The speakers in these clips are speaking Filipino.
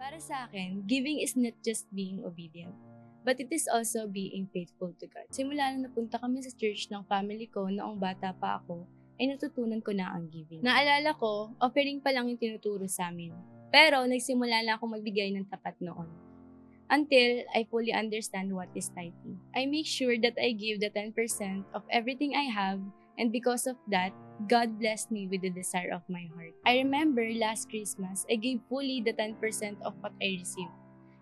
Para sa akin, giving is not just being obedient, but it is also being faithful to God. Simula nung napunta kami sa church ng family ko noong bata pa ako, ay natutunan ko na ang giving. Naalala ko, offering pa lang yung tinuturo sa amin. Pero nagsimula na akong magbigay ng tapat noon. Until I fully understand what is tithing. I make sure that I give the 10% of everything I have, and because of that, God blessed me with the desire of my heart. I remember last Christmas, I gave fully the 10% of what I received.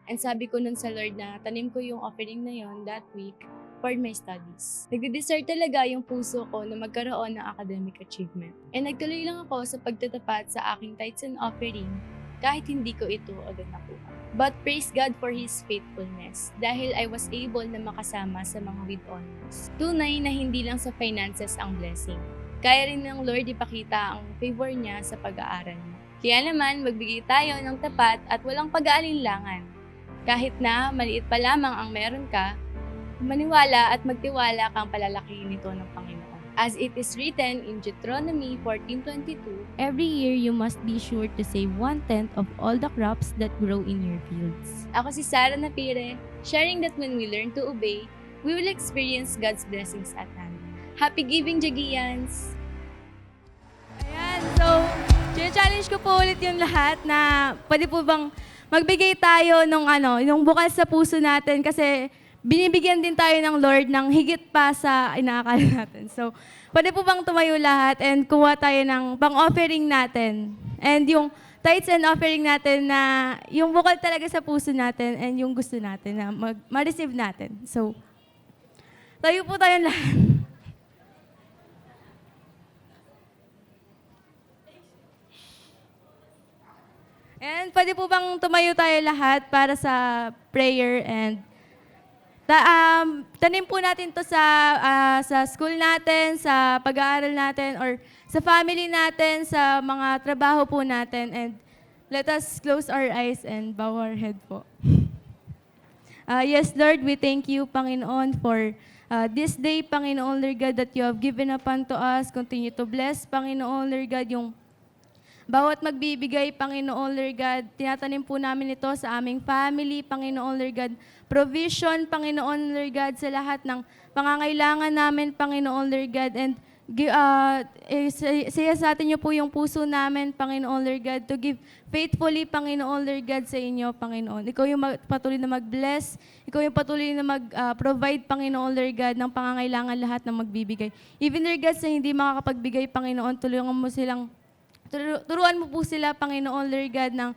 And sabi ko nun sa Lord na tanim ko yung offering na yon that week for my studies. Nagde-desire talaga yung puso ko na magkaroon ng academic achievement. And nagtuloy lang ako sa pagtatapat sa aking tithes and offering kahit hindi ko ito agad nakuha. But praise God for His faithfulness dahil I was able na makasama sa mga with honors. Tunay na hindi lang sa finances ang blessing. Kaya rin ng Lord ipakita ang favor niya sa pag-aaral mo. Kaya naman magbigay tayo ng tapat at walang pag-aalinlangan. Kahit na maliit pa lamang ang meron ka, maniwala at magtiwala kang palalakihin nito ng Panginoon. As it is written in Deuteronomy 14:22, Every year you must be sure to save 1/10 of all the crops that grow in your fields. Ako si Sarah Napire, sharing that when we learn to obey, we will experience God's blessings at hand. Happy giving, Jagians! Ayan, so, challenge ko po ulit yung lahat na pwede po bang magbigay tayo nung bukal sa puso natin kasi binibigyan din tayo ng Lord ng higit pa sa inaakala natin. So, pwede po bang tumayo lahat and kuha tayo ng pang-offering natin. And yung tithes and offering natin na yung bukal talaga sa puso natin and yung gusto natin na ma-receive natin. So, tayo po tayo lahat. And pwede po bang tumayo tayo lahat para sa prayer and tanim po natin to sa school natin, sa pag-aaral natin, or sa family natin, sa mga trabaho po natin. And let us close our eyes and bow our head po. Yes, Lord, we thank you, Panginoon, for this day, Panginoon, Lord God, that you have given upon to us. Continue to bless, Panginoon, Lord God, yung bawat magbibigay, Panginoon, Lord God, tinatanim po namin ito sa aming family, Panginoon, Lord God, provision, Panginoon, Lord God, sa lahat ng pangangailangan namin, Panginoon, Lord God, and saya sa atin niyo po yung puso namin, Panginoon, Lord God, to give faithfully, Panginoon, Lord God, sa inyo, Panginoon. Ikaw yung patuloy na mag-bless, ikaw yung patuloy na mag-provide, Panginoon, Lord God, ng pangangailangan lahat ng magbibigay. Even, Lord God, sa hindi makakapagbigay, Panginoon, turuan mo po sila, Panginoon, Lord God, ng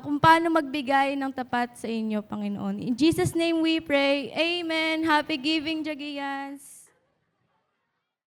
kung paano magbigay ng tapat sa inyo, Panginoon. In Jesus' name we pray. Amen. Happy giving, Jagians.